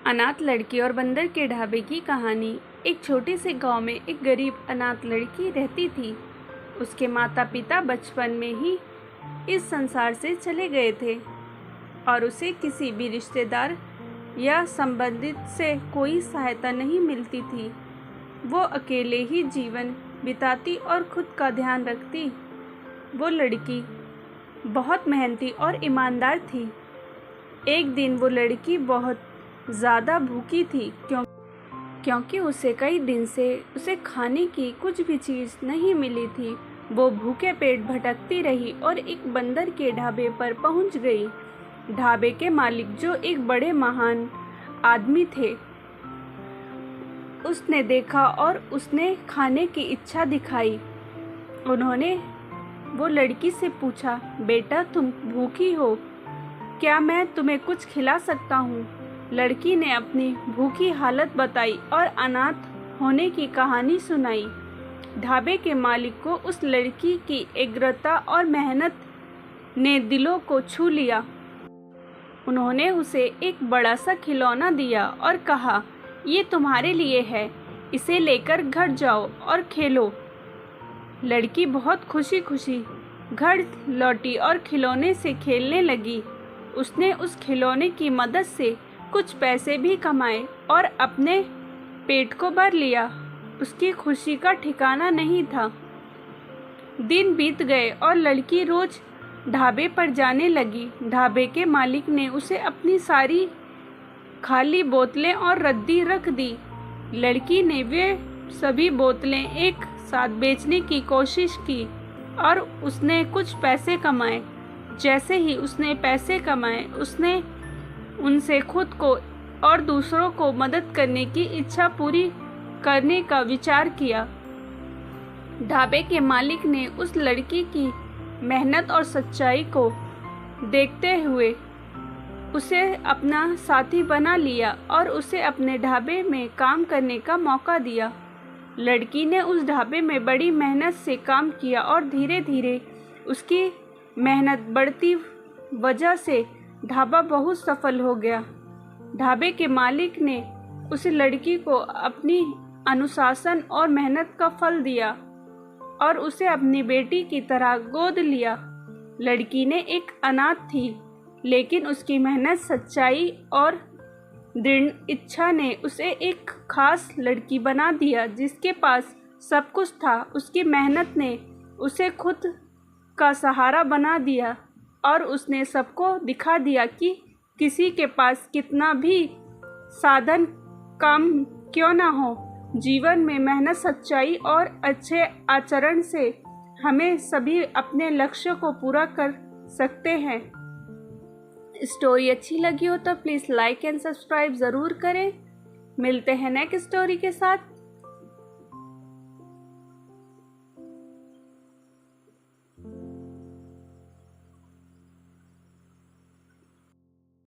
अनाथ लड़की और बंदर के ढाबे की कहानी। एक छोटे से गांव में एक गरीब अनाथ लड़की रहती थी। उसके माता पिता बचपन में ही इस संसार से चले गए थे और उसे किसी भी रिश्तेदार या संबंधित से कोई सहायता नहीं मिलती थी। वो अकेले ही जीवन बिताती और खुद का ध्यान रखती। वो लड़की बहुत मेहनती और ईमानदार थी। एक दिन वो लड़की बहुत ज़्यादा भूखी थी क्योंकि उसे कई दिन से उसे खाने की कुछ भी चीज़ नहीं मिली थी। वो भूखे पेट भटकती रही और एक बंदर के ढाबे पर पहुंच गई। ढाबे के मालिक, जो एक बड़े महान आदमी थे, उसने देखा और उसने खाने की इच्छा दिखाई। उन्होंने वो लड़की से पूछा, बेटा तुम भूखी हो, क्या मैं तुम्हें कुछ खिला सकता हूँ? लड़की ने अपनी भूखी हालत बताई और अनाथ होने की कहानी सुनाई। ढाबे के मालिक को उस लड़की की एग्रता और मेहनत ने दिलों को छू लिया। उन्होंने उसे एक बड़ा सा खिलौना दिया और कहा, ये तुम्हारे लिए है, इसे लेकर घर जाओ और खेलो। लड़की बहुत खुशी खुशी घर लौटी और खिलौने से खेलने लगी। उसने उस खिलौने की मदद से कुछ पैसे भी कमाए और अपने पेट को भर लिया। उसकी खुशी का ठिकाना नहीं था। दिन बीत गए और लड़की रोज ढाबे पर जाने लगी। ढाबे के मालिक ने उसे अपनी सारी खाली बोतलें और रद्दी रख दी। लड़की ने वे सभी बोतलें एक साथ बेचने की कोशिश की और उसने कुछ पैसे कमाए। जैसे ही उसने पैसे कमाए, उसने उनसे खुद को और दूसरों को मदद करने की इच्छा पूरी करने का विचार किया। ढाबे के मालिक ने उस लड़की की मेहनत और सच्चाई को देखते हुए उसे अपना साथी बना लिया और उसे अपने ढाबे में काम करने का मौका दिया। लड़की ने उस ढाबे में बड़ी मेहनत से काम किया और धीरे धीरे उसकी मेहनत बढ़ती वजह से ढाबा बहुत सफल हो गया। ढाबे के मालिक ने उस लड़की को अपनी अनुशासन और मेहनत का फल दिया और उसे अपनी बेटी की तरह गोद लिया। लड़की ने एक अनाथ थी, लेकिन उसकी मेहनत, सच्चाई और दृढ़ इच्छा ने उसे एक खास लड़की बना दिया जिसके पास सब कुछ था। उसकी मेहनत ने उसे खुद का सहारा बना दिया और उसने सबको दिखा दिया कि किसी के पास कितना भी साधन कम क्यों ना हो, जीवन में मेहनत, सच्चाई और अच्छे आचरण से हमें सभी अपने लक्ष्य को पूरा कर सकते हैं। स्टोरी अच्छी लगी हो तो प्लीज़ लाइक एंड सब्सक्राइब ज़रूर करें। मिलते हैं नेक्स्ट स्टोरी के साथ।